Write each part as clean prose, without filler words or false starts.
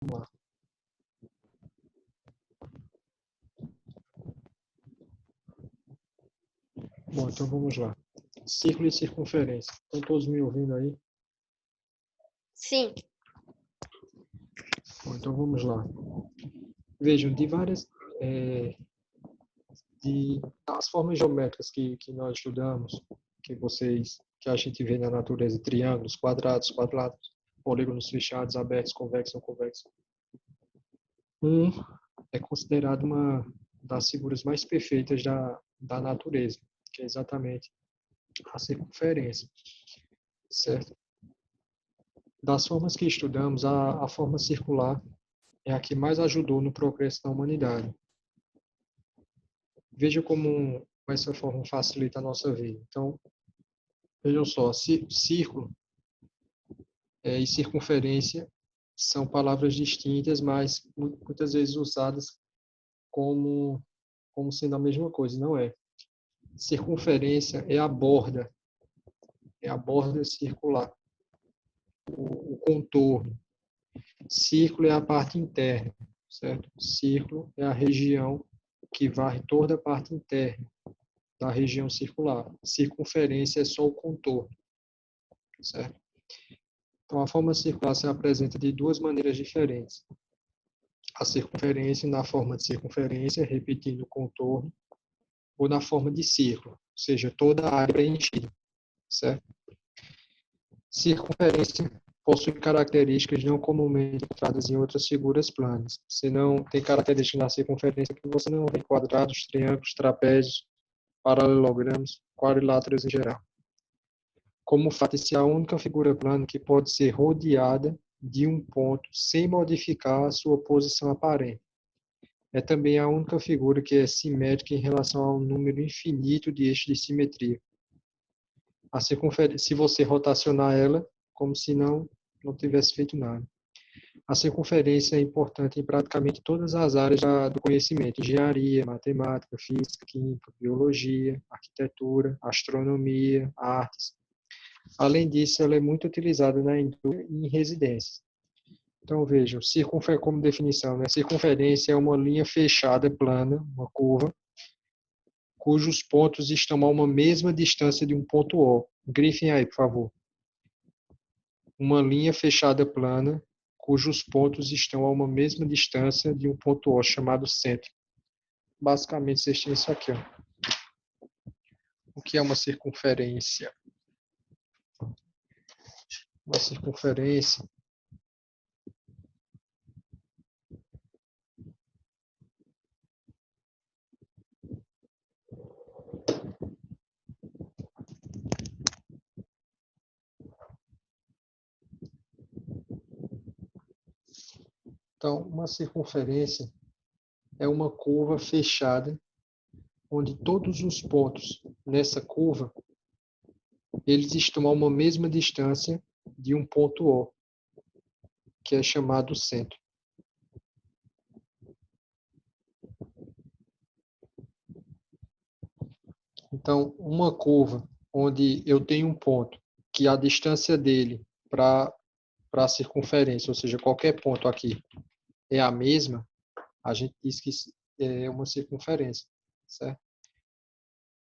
Vamos lá. Bom, então vamos lá. Círculo e circunferência. Estão todos me ouvindo aí? Sim. Bom, então vamos lá. Vejam, as formas geométricas que nós estudamos, que a gente vê na natureza, triângulos, quadrados, polígonos fechados, abertos, convexos, não convexos. É considerado uma das figuras mais perfeitas da natureza, que é exatamente a circunferência, certo? Das formas que estudamos, a forma circular é a que mais ajudou no progresso da humanidade. Veja como essa forma facilita a nossa vida. Então, vejam só, círculo e circunferência são palavras distintas, mas muitas vezes usadas como, como sendo a mesma coisa, não é? Circunferência é a borda circular, o contorno. Círculo é a parte interna, certo? Círculo é a região que varre toda a parte interna da região circular. Circunferência é só o contorno, certo? Então, a forma circular se apresenta de duas maneiras diferentes. A circunferência na forma de circunferência, repetindo o contorno, ou na forma de círculo, ou seja, toda a área preenchida, certo? Circunferência possui características não comumente encontradas em outras figuras planas. Se não tem características na circunferência que você não vê quadrados, triângulos, trapézios, paralelogramas, quadriláteros em geral. Como faz-se a única figura plana que pode ser rodeada de um ponto sem modificar a sua posição aparente. É também a única figura que é simétrica em relação a um número infinito de eixos de simetria. A circunferência, se você rotacionar ela, como se não tivesse feito nada. A circunferência é importante em praticamente todas as áreas do conhecimento: engenharia, matemática, física, química, biologia, arquitetura, astronomia, artes. Além disso, ela é muito utilizada na indústria e em residências. Então, vejam, como definição, né? Circunferência é uma linha fechada, plana, uma curva, cujos pontos estão a uma mesma distância de um ponto O. Grifem aí, por favor. Uma linha fechada plana, cujos pontos estão a uma mesma distância de um ponto O, chamado centro. Basicamente, vocês têm isso aqui. Ó. O que é uma circunferência? Uma circunferência Então, uma circunferência é uma curva fechada, onde todos os pontos nessa curva, eles estão a uma mesma distância de um ponto O, que é chamado centro. Então, uma curva onde eu tenho um ponto que a distância dele para a circunferência, ou seja, qualquer ponto aqui, é a mesma, a gente diz que é uma circunferência, certo?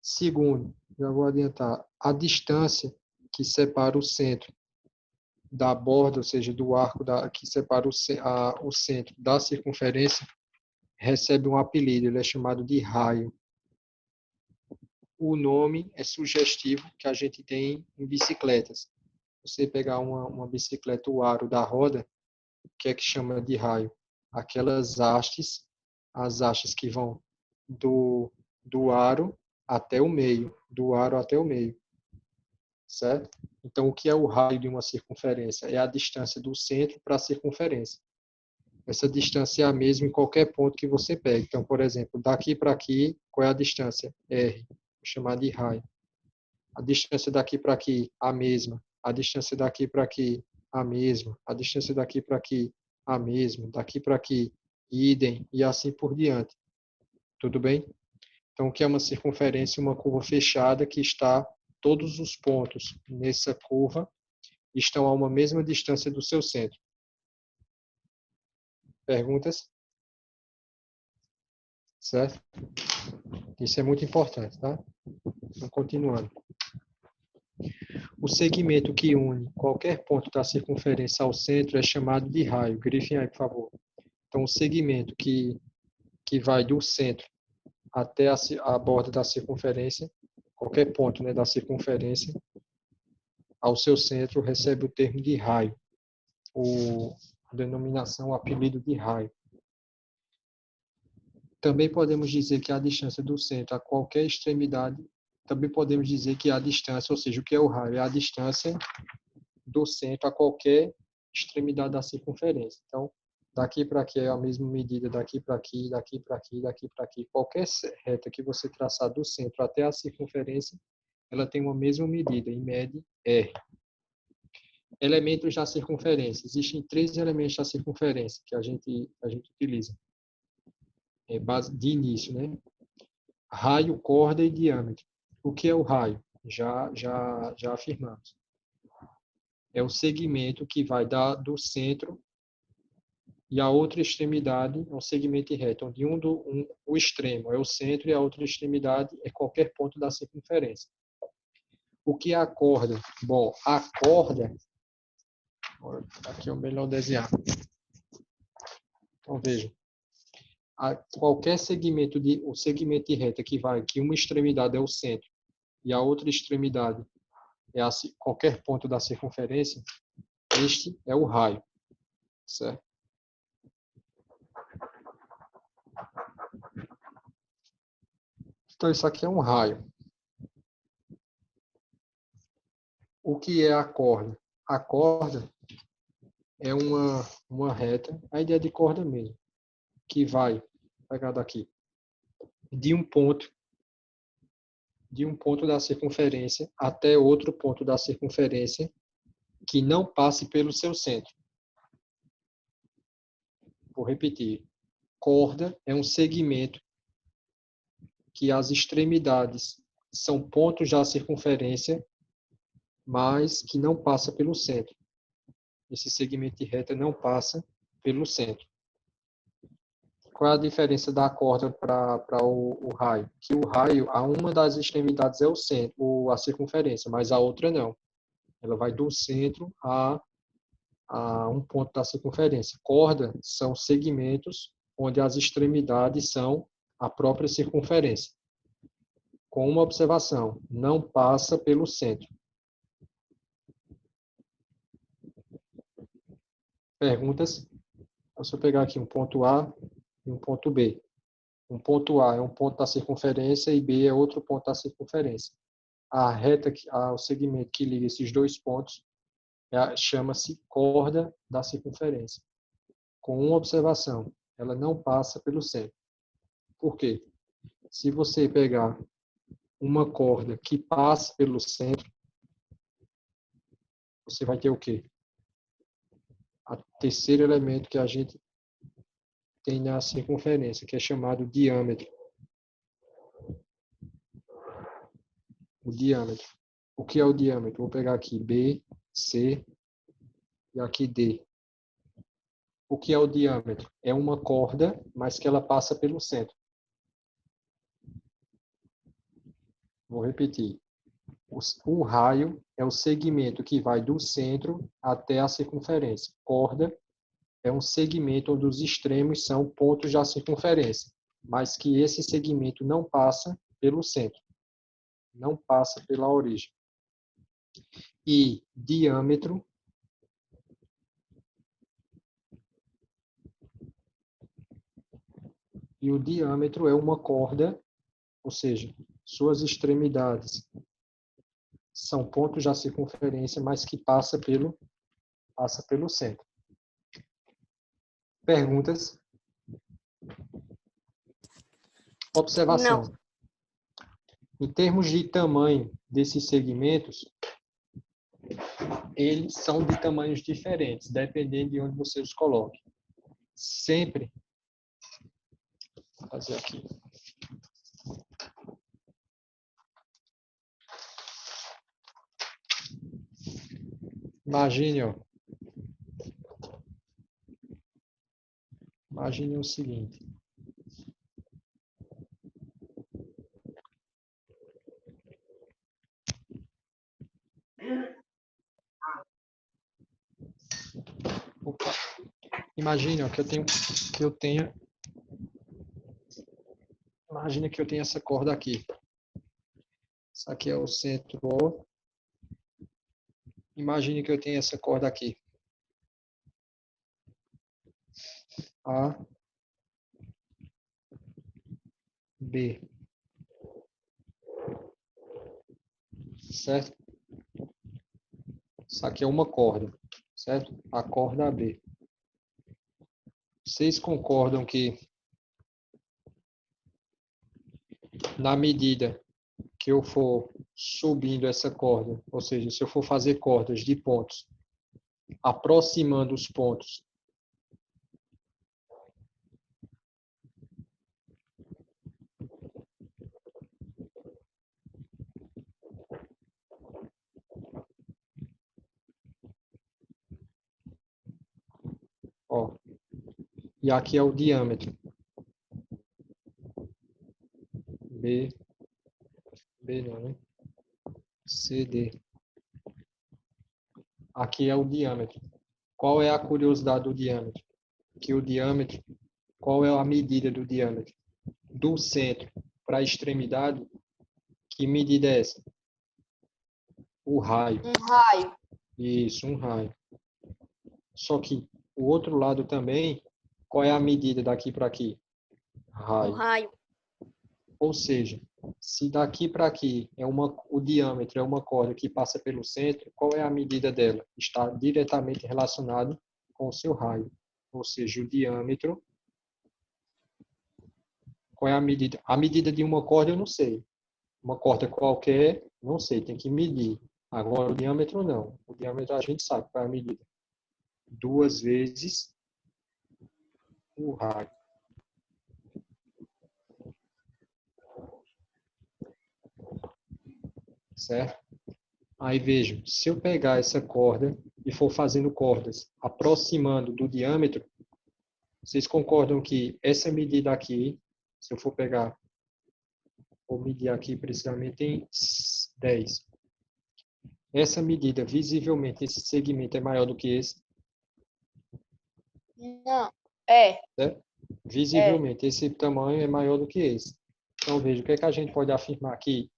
Segundo, já vou adiantar, a distância que separa o centro da borda, ou seja, do arco que separa o centro da circunferência, recebe um apelido, ele é chamado de raio. O nome é sugestivo que a gente tem em bicicletas. Você pegar uma bicicleta, o aro da roda, o que é que chama de raio? Aquelas hastes, as hastes que vão do aro até o meio, do aro até o meio, certo? Então, o que é o raio de uma circunferência? É a distância do centro para a circunferência. Essa distância é a mesma em qualquer ponto que você pegue. Então, por exemplo, daqui para aqui, qual é a distância? R, vou chamar de raio. A distância daqui para aqui, a mesma. A distância daqui para aqui, a mesma. A distância daqui para aqui, a mesma. Daqui para aqui, idem, e assim por diante. Tudo bem? Então, o que é uma circunferência? Uma curva fechada que está, todos os pontos nessa curva estão a uma mesma distância do seu centro. Perguntas? Certo? Isso é muito importante, tá? Então, continuando. O segmento que une qualquer ponto da circunferência ao centro é chamado de raio. Grifem aí, por favor. Então, o segmento que vai do centro até a borda da circunferência, qualquer ponto, né, da circunferência, ao seu centro, recebe o termo de raio, a denominação, o apelido de raio. Também podemos dizer que a distância do centro a qualquer extremidade, também podemos dizer que a distância, ou seja, o que é o raio? É a distância do centro a qualquer extremidade da circunferência. Então, daqui para aqui é a mesma medida, daqui para aqui, daqui para aqui, daqui para aqui. Qualquer reta que você traçar do centro até a circunferência, ela tem uma mesma medida, em média, R. Elementos da circunferência. Existem 3 elementos da circunferência que a gente utiliza. Base de início, né? Raio, corda e diâmetro. O que é o raio? Já afirmamos. É o segmento que vai do centro e a outra extremidade é um segmento reto, onde o extremo é o centro e a outra extremidade é qualquer ponto da circunferência. O que é a corda? Bom, a corda, aqui é o melhor desenhar. Então veja, qualquer segmento o segmento de reta que uma extremidade é o centro e a outra extremidade é qualquer ponto da circunferência, este é o raio, certo? Então isso aqui é um raio. O que é a corda? A corda é uma reta, a ideia de corda mesmo, que vai pegar daqui de um ponto da circunferência até outro ponto da circunferência que não passe pelo seu centro. Vou repetir. Corda é um segmento que as extremidades são pontos da circunferência, mas que não passa pelo centro. Esse segmento de reta não passa pelo centro. Qual é a diferença da corda para o raio? Que o raio, a uma das extremidades é o centro, a circunferência, mas a outra não. Ela vai do centro a um ponto da circunferência. Corda são segmentos onde as extremidades são a própria circunferência. Com uma observação, não passa pelo centro. Perguntas? Se eu pegar aqui um ponto A e um ponto B. Um ponto A é um ponto da circunferência e B é outro ponto da circunferência. A reta, o segmento que liga esses dois pontos chama-se corda da circunferência. Com uma observação, ela não passa pelo centro. Por quê? Se você pegar uma corda que passa pelo centro, você vai ter o quê? O terceiro elemento que a gente tem na circunferência, que é chamado diâmetro. O diâmetro. O que é o diâmetro? Vou pegar aqui B, C e aqui D. O que é o diâmetro? É uma corda, mas que ela passa pelo centro. Vou repetir. O raio é o segmento que vai do centro até a circunferência. Corda é um segmento onde os extremos são pontos da circunferência, mas que esse segmento não passa pelo centro, não passa pela origem. E diâmetro o diâmetro é uma corda, ou seja, suas extremidades são pontos da circunferência, mas que passa pelo centro. Perguntas? Observação. Não. Em termos de tamanho desses segmentos, eles são de tamanhos diferentes, dependendo de onde você os coloque. Sempre, vou fazer aqui. Imagine, ó, Imagine o seguinte. Opa. Imagina que imagina que eu tenho essa corda aqui. Isso aqui é o centro O. Imagine que eu tenho essa corda aqui. A, B. Certo? Isso aqui é uma corda, certo? A corda B. Vocês concordam que na medida que eu for subindo essa corda, ou seja, se eu for fazer cordas de pontos, aproximando os pontos, ó, e aqui é o diâmetro, B não, né? CD. Aqui é o diâmetro. Qual é a curiosidade do diâmetro? Que o diâmetro, qual é a medida do diâmetro? Do centro para a extremidade, que medida é essa? O raio. Um raio. Isso, um raio. Só que o outro lado também, qual é a medida daqui para aqui? Um Raio. raio. Ou seja, se daqui para aqui o diâmetro é uma corda que passa pelo centro, qual é a medida dela? Está diretamente relacionado com o seu raio. Ou seja, o diâmetro. Qual é a medida? A medida de uma corda eu não sei. Uma corda qualquer, não sei, tem que medir. Agora o diâmetro não. O diâmetro a gente sabe qual é a medida. 2 vezes o raio. Certo? Aí vejam, se eu pegar essa corda e for fazendo cordas aproximando do diâmetro, vocês concordam que essa medida aqui, se eu for pegar, vou medir aqui precisamente em 10. Essa medida, visivelmente, esse segmento é maior do que esse? Não. É. Certo? Visivelmente, esse tamanho é maior do que esse. Então, veja, o que é que a gente pode afirmar aqui?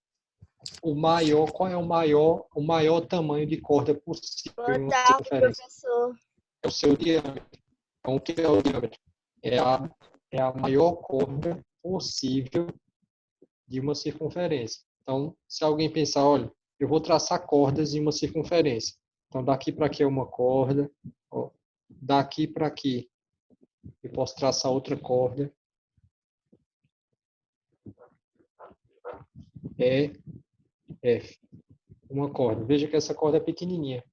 Qual é o maior tamanho de corda possível Boa em uma tarde, circunferência? professor. É o seu diâmetro. Então, o que é o diâmetro? É a maior corda possível de uma circunferência. Então, se alguém pensar, olha, eu vou traçar cordas em uma circunferência. Então, daqui para aqui é uma corda, ó, daqui para aqui eu posso traçar outra corda. E, F. Uma corda. Veja que essa corda é pequenininha.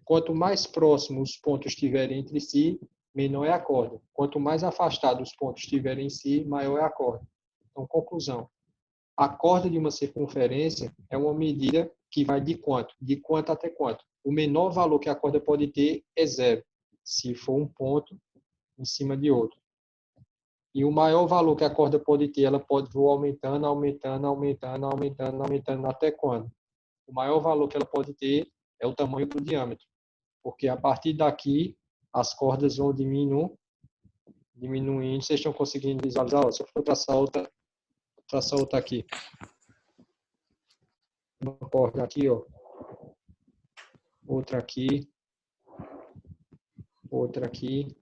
Quanto mais próximos os pontos estiverem entre si, menor é a corda. Quanto mais afastados os pontos estiverem em si, maior é a corda. Então, conclusão. A corda de uma circunferência é uma medida que vai de quanto? De quanto até quanto? O menor valor que a corda pode ter é 0, se for um ponto em cima de outro. E o maior valor que a corda pode ter, ela pode voar aumentando, aumentando, aumentando, aumentando, aumentando, até quando? O maior valor que ela pode ter é o tamanho do diâmetro. Porque a partir daqui, as cordas vão diminuindo. Vocês estão conseguindo visualizar? Ó, se eu for traçar outra aqui. Uma corda aqui, ó. Outra aqui. Outra aqui.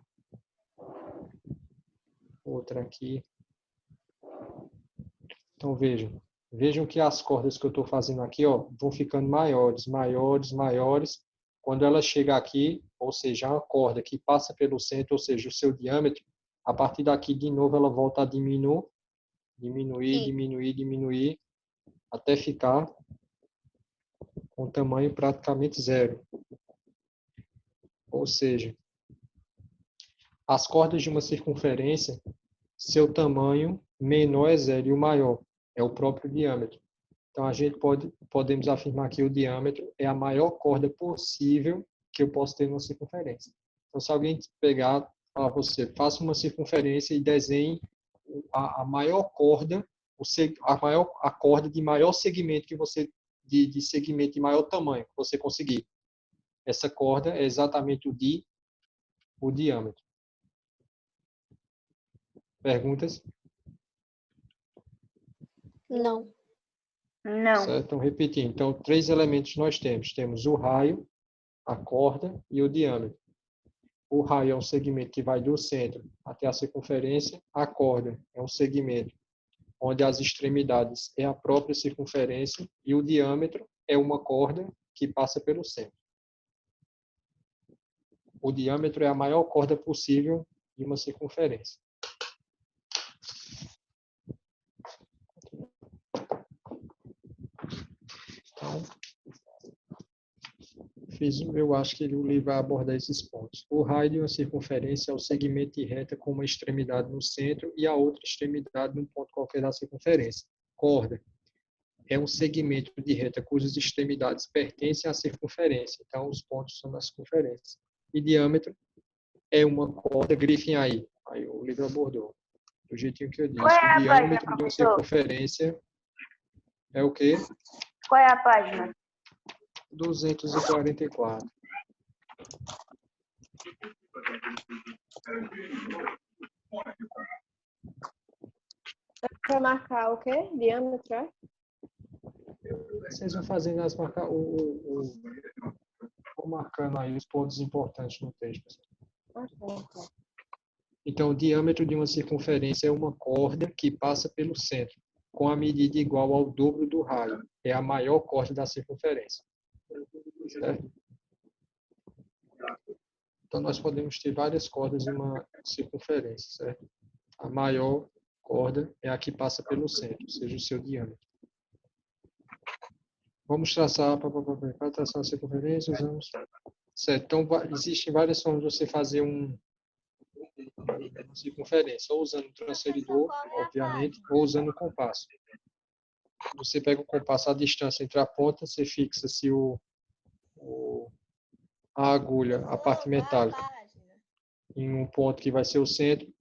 Outra aqui. Então vejam que as cordas que eu estou fazendo aqui, ó, vão ficando maiores, maiores, maiores. Quando ela chega aqui, ou seja, uma corda que passa pelo centro, ou seja, o seu diâmetro, a partir daqui de novo ela volta a diminuir, até ficar com tamanho praticamente 0. Ou seja, as cordas de uma circunferência, seu tamanho menor é 0 e o maior é o próprio diâmetro. Então, a gente podemos afirmar que o diâmetro é a maior corda possível que eu posso ter numa circunferência. Então, se alguém pegar, a você, faça uma circunferência e desenhe a maior corda, a corda de maior segmento que você, de segmento de maior tamanho que você conseguir. Essa corda é exatamente o diâmetro. Perguntas? Não. Não. Certo? Então, repetindo. Então, 3 elementos nós temos. Temos o raio, a corda e o diâmetro. O raio é um segmento que vai do centro até a circunferência. A corda é um segmento onde as extremidades é a própria circunferência. E o diâmetro é uma corda que passa pelo centro. O diâmetro é a maior corda possível de uma circunferência. Então, eu acho que o livro vai abordar esses pontos. O raio de uma circunferência é o segmento de reta com uma extremidade no centro e a outra extremidade num ponto qualquer da circunferência. Corda é um segmento de reta cujas extremidades pertencem à circunferência. Então, os pontos são na circunferência. E diâmetro é uma corda, grifem aí. Aí o livro abordou. Do jeitinho que eu disse. Qual é a O página, diâmetro de uma professor? circunferência é o quê? Qual é a página? 244. Para marcar o quê? Diâmetro, é? Vocês vão fazendo as marcar vou marcando aí os pontos importantes no texto. Então, o diâmetro de uma circunferência é uma corda que passa pelo centro, com a medida igual ao dobro do raio. É a maior corda da circunferência. Certo? Então, nós podemos ter várias cordas em uma circunferência, certo? A maior corda é a que passa pelo centro, ou seja, o seu diâmetro. Vamos traçar, para traçar a circunferência, usamos... Certo, então existem várias formas de você fazer uma circunferência, ou usando o transferidor, obviamente, ou usando o compasso. Você pega o compasso, a distância entre a ponta, você fixa se a agulha, a parte metálica, em um ponto que vai ser o centro,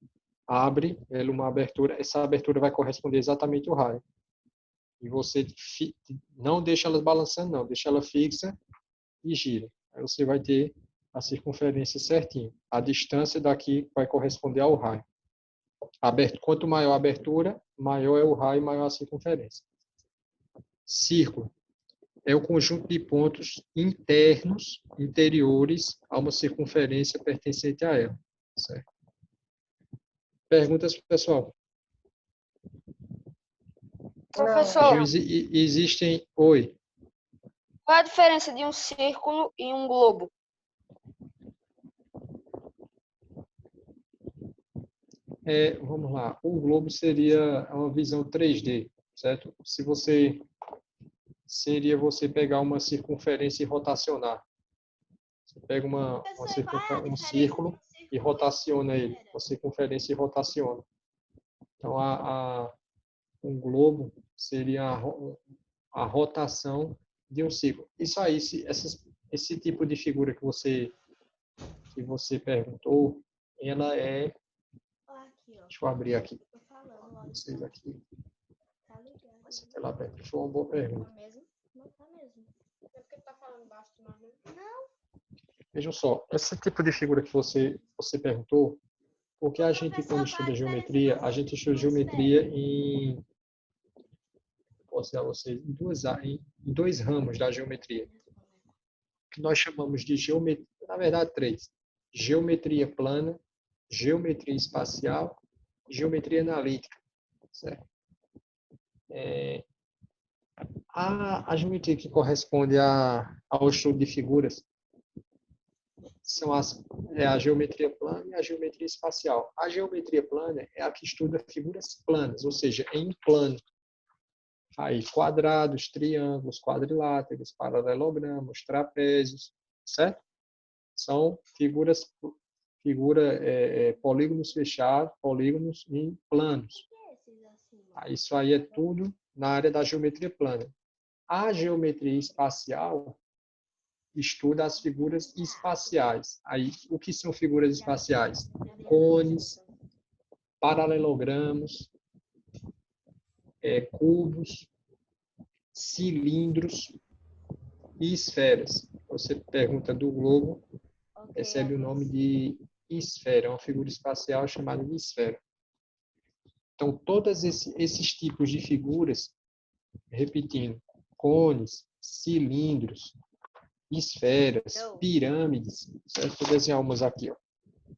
abre ela uma abertura, essa abertura vai corresponder exatamente ao raio. E você não deixa ela balançando, não, deixa ela fixa e gira. Aí você vai ter a circunferência certinho. A distância daqui vai corresponder ao raio. Quanto maior a abertura, maior é o raio, maior a circunferência. Círculo é o conjunto de pontos internos, interiores a uma circunferência pertencente a ela. Certo? Perguntas, pessoal? Professor, Existem... Oi. qual é a diferença de um círculo e um globo? Vamos lá. O globo seria uma visão 3D, certo? Seria você pegar uma circunferência e rotacionar. Você pega um círculo e rotaciona ele. Uma circunferência e rotaciona. Então, um globo seria a rotação de um círculo. Isso aí, esse tipo de figura que você perguntou, ela é... Deixa eu abrir aqui. Vocês aqui. Essa tela aberta. Foi uma boa pergunta. Vejam só, esse tipo de figura que você perguntou, porque a gente, quando estuda geometria, a gente estuda geometria posso dar a vocês, em dois ramos da geometria, que nós chamamos de geometria, na verdade, 3. Geometria plana, geometria espacial e geometria analítica. Certo? A geometria que corresponde ao estudo de figuras são a geometria plana e a geometria espacial. A geometria plana é a que estuda figuras planas, ou seja, em plano. Aí, quadrados, triângulos, quadriláteros, paralelogramos, trapézios, certo? São polígonos fechados, polígonos em planos. Isso aí é tudo na área da geometria plana. A geometria espacial estuda as figuras espaciais. Aí, o que são figuras espaciais? Cones, paralelogramos, cubos, cilindros e esferas. Você pergunta do globo, recebe o nome de esfera, é uma figura espacial chamada de esfera. Então, todos esses tipos de figuras, repetindo, cones, cilindros, esferas, pirâmides, certo? Vou desenhar umas aqui, ó.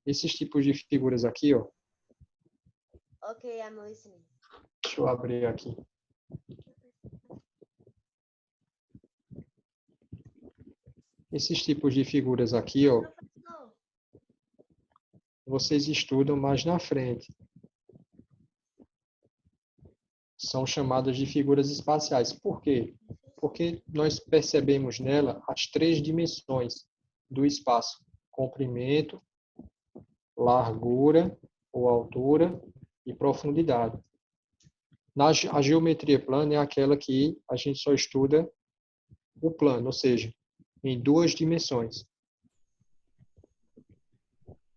Esses tipos de figuras aqui, ó. Ok, amor, sim. Deixa eu abrir aqui. Esses tipos de figuras aqui, ó, Professor, vocês estudam mais na frente. São chamadas de figuras espaciais. Por quê? Porque nós percebemos nela as 3 dimensões do espaço: comprimento, largura ou altura e profundidade. A geometria plana é aquela que a gente só estuda o plano, ou seja, em 2 dimensões.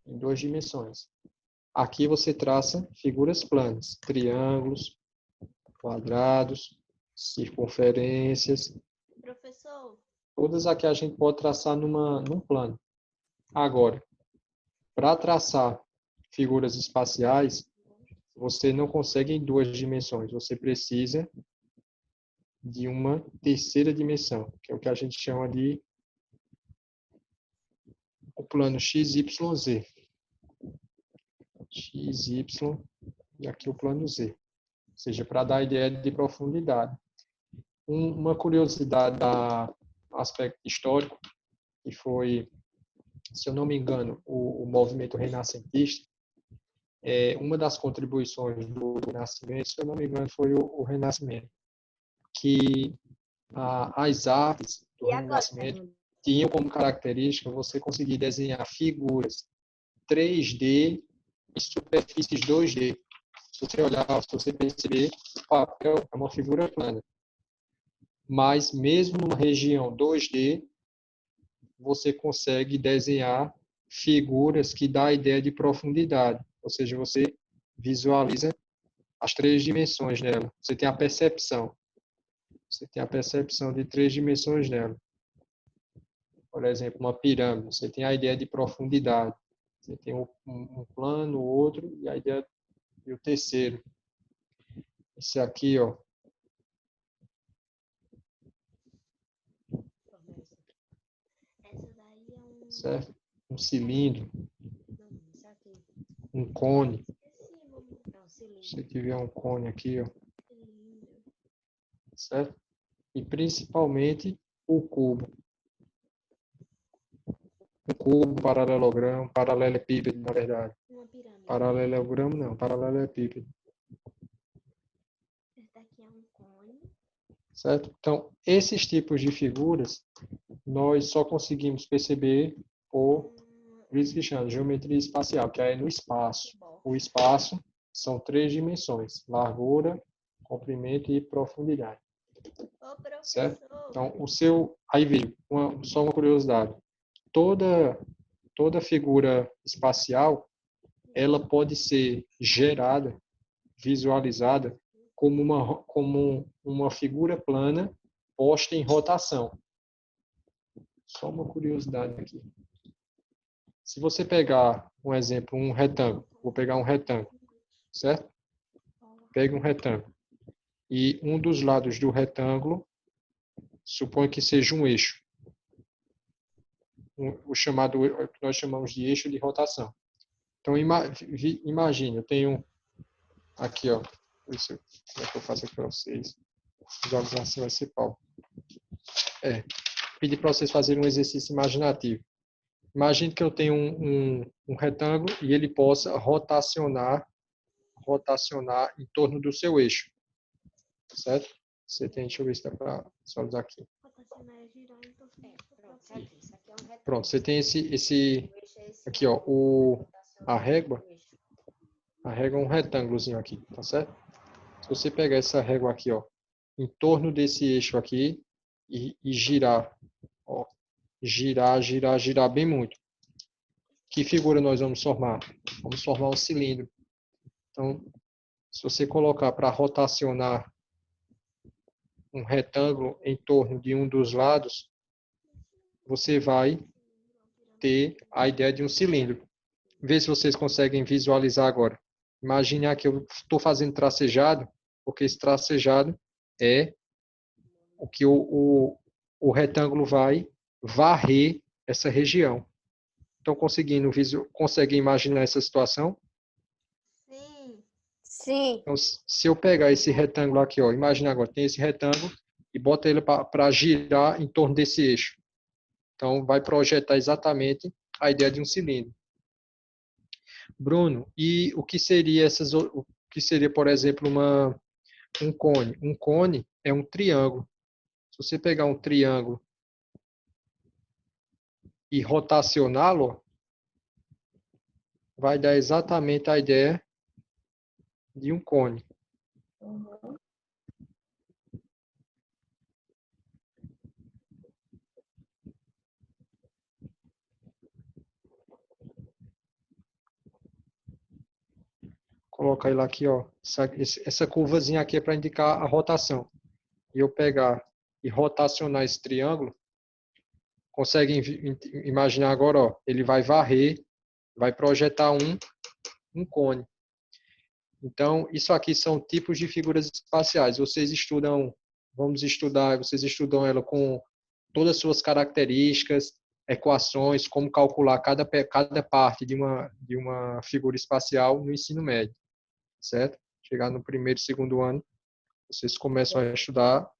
Em 2 dimensões. Aqui você traça figuras planas, triângulos, quadrados, circunferências. professor, Todas aqui a gente pode traçar num plano. Agora, para traçar figuras espaciais, você não consegue em 2 dimensões. Você precisa de uma terceira dimensão, que é o que a gente chama de o plano XYZ. XY e aqui o plano Z. Ou seja, para dar a ideia de profundidade. Uma curiosidade do aspecto histórico, que foi, se eu não me engano, o movimento renascentista, uma das contribuições do Renascimento, se eu não me engano, foi o Renascimento, que as artes do e agora? Renascimento tinham como característica você conseguir desenhar figuras 3D em superfícies 2D. Se você olhar, se você perceber, o papel é uma figura plana. Mas mesmo numa região 2D, você consegue desenhar figuras que dá a ideia de profundidade. Ou seja, você visualiza as 3 dimensões nela. Você tem a percepção. Você tem a percepção de 3 dimensões nela. Por exemplo, uma pirâmide. Você tem a ideia de profundidade. Você tem um plano, o outro, e a ideia e o terceiro. Esse aqui, ó. Essa daí é um... Certo? Um cilindro, Não, isso aqui. um cone. Não, cilindro. Se você tiver um cone aqui, ó. Cilindro. Certo? E principalmente o cubo. Um cubo, paralelogramo, paralelepípedo, na verdade. Uma pirâmide. Paralelogramo não, paralelepípedo. Esse daqui é um cone. Certo? Então, esses tipos de figuras, nós só conseguimos perceber por isso que chama geometria espacial, que é no espaço. O espaço são 3 dimensões: largura, comprimento e profundidade. Ô, professor. Certo? Então, aí veio só uma curiosidade. Toda figura espacial, ela pode ser gerada, visualizada como uma figura plana posta em rotação. Só uma curiosidade aqui. Se você pegar um exemplo, um retângulo, vou pegar um retângulo, certo? Pega um retângulo. E um dos lados do retângulo, suponha que seja um eixo. O que nós chamamos de eixo de rotação. Então, imagine, eu tenho aqui, ó. Isso, como é que eu faço aqui para vocês? Jogos assim vai ser pau. Pedir para vocês fazerem um exercício imaginativo. Imagine que eu tenho um retângulo e ele possa rotacionar em torno do seu eixo. Certo? Você tem, deixa eu ver se dá para visualizar aqui. Rotacionar é girar, então... Pronto, aqui. Isso aqui é um retângulo. Pronto, você tem esse aqui, ó, a régua é um retângulozinho aqui, tá certo? Se você pegar essa régua aqui, ó, em torno desse eixo aqui e girar, ó, girar, girar, girar bem muito. Que figura nós vamos formar? Vamos formar um cilindro. Então, se você colocar para rotacionar um retângulo em torno de um dos lados, você vai ter a ideia de um cilindro. Vê se vocês conseguem visualizar agora. Imagine aqui, eu estou fazendo tracejado, porque esse tracejado é o que o retângulo vai varrer essa região. Estão conseguem imaginar essa situação? Sim. Sim. Então, se eu pegar esse retângulo aqui, ó, imagina agora, tem esse retângulo e bota ele para girar em torno desse eixo. Então, vai projetar exatamente a ideia de um cilindro. Bruno, e o que seria por exemplo, um cone? Um cone é um triângulo. Se você pegar um triângulo e rotacioná-lo, vai dar exatamente a ideia de um cone. Colocar ele aqui, ó. Essa curvazinha aqui é para indicar a rotação. E eu pegar e rotacionar esse triângulo, conseguem imaginar agora, ó, ele vai varrer, vai projetar um cone. Então, isso aqui são tipos de figuras espaciais. Vocês estudam ela com todas as suas características, equações, como calcular cada parte de uma figura espacial no ensino médio, certo? Chegar no primeiro e segundo ano, vocês começam a estudar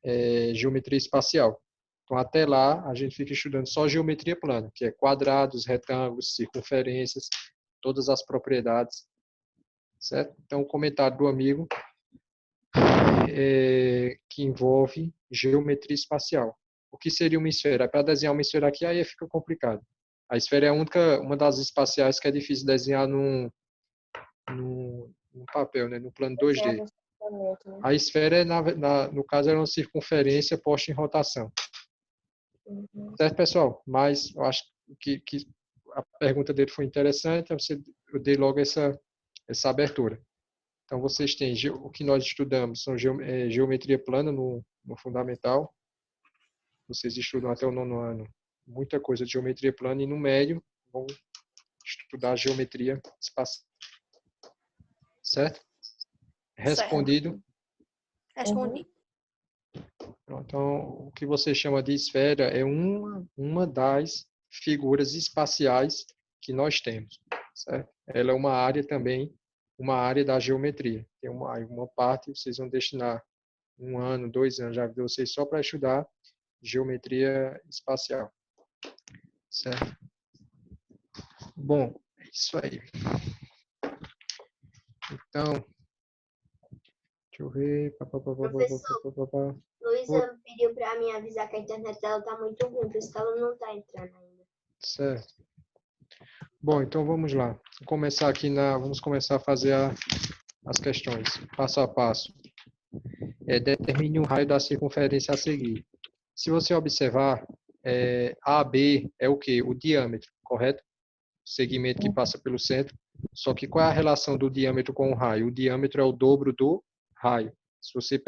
geometria espacial. Então, até lá, a gente fica estudando só geometria plana, que é quadrados, retângulos, circunferências, todas as propriedades, certo? Então, o comentário do amigo que envolve geometria espacial. O que seria uma esfera? Para desenhar uma esfera aqui, aí fica complicado. A esfera é uma das espaciais que é difícil desenhar num papel, né? No plano 2D. A esfera, no caso, é uma circunferência posta em rotação. Certo, pessoal? Mas eu acho que a pergunta dele foi interessante, eu dei logo essa abertura. Então, vocês têm o que nós estudamos, são geometria plana no fundamental. Vocês estudam até o 9º ano muita coisa de geometria plana, e no médio vão estudar geometria espacial. Certo? Respondido? Respondi. Então, o que você chama de esfera é uma das figuras espaciais que nós temos. Certo? Ela é uma área também, uma área da geometria. Tem uma parte, vocês vão destinar 1 ano, 2 anos já de vocês só para estudar geometria espacial. Certo? Bom, é isso aí. Então, deixa eu ver. Professor, Luísa pediu para mim avisar que a internet dela tá muito ruim, por isso que ela não tá entrando ainda. Certo. Bom, então vamos lá. Vamos começar a fazer as questões, passo a passo. Determine um raio da circunferência a seguir. Se você observar, AB é o quê? O diâmetro, correto? O segmento que passa pelo centro. Só que qual é a relação do diâmetro com o raio? O diâmetro é o dobro do raio. Se você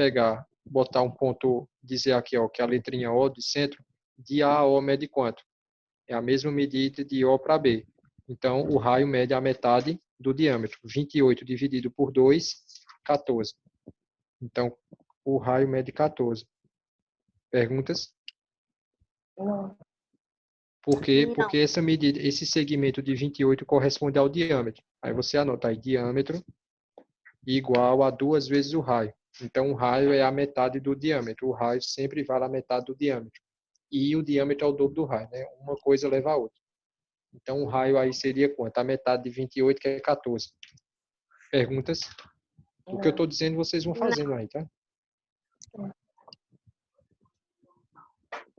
botar um ponto, dizer aqui, ó, que a letrinha O de centro, de A a O mede quanto? É a mesma medida de O para B. Então, o raio mede a metade do diâmetro. 28 dividido por 2, 14. Então, o raio mede 14. Perguntas? Não. Por quê? Não. Porque essa medida, esse segmento de 28 corresponde ao diâmetro. Aí você anota aí, diâmetro igual a 2 vezes o raio. Então, o raio é a metade do diâmetro. O raio sempre vale a metade do diâmetro. E o diâmetro é o dobro do raio, né? Uma coisa leva a outra. Então, o raio aí seria quanto? A metade de 28, que é 14. Perguntas? O que eu estou dizendo, vocês vão fazendo aí, tá?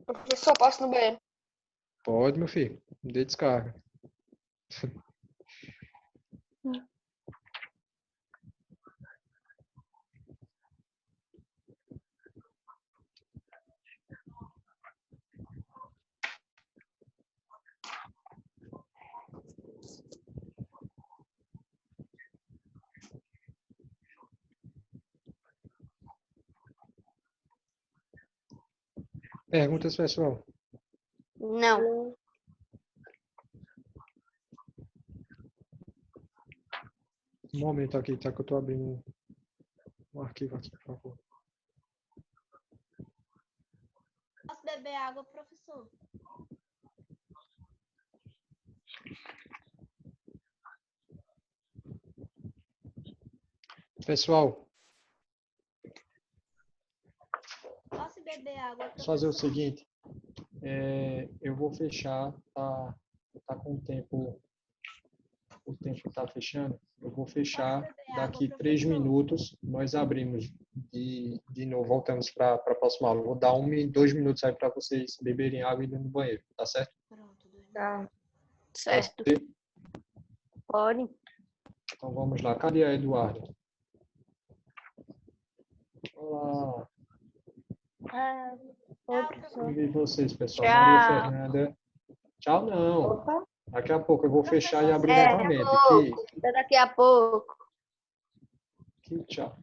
Professor, posso ir no banheiro? Pode, meu filho. Dê descarga. Perguntas, pessoal? Não. Um momento aqui, tá? Que eu tô abrindo um arquivo aqui, por favor. Posso beber água, professor? Pessoal, Posso beber água, vamos fazer o professor? seguinte. Eu vou fechar, tá com o tempo tá fechando. Eu vou fechar daqui 3 minutos. Nós abrimos de novo, voltamos para a próxima aula. Vou dar 2 minutos aí para vocês beberem água e ir no banheiro, tá certo? Pronto, 2 Tá. Certo. Pode. Então vamos lá. Cadê a Eduarda? Olá. Oi, professor. E vocês, pessoal? Tchau. Maria Fernanda. Tchau, não. Opa. Daqui a pouco eu vou fechar e abrir É, novamente. Até daqui a pouco. Aqui, tchau.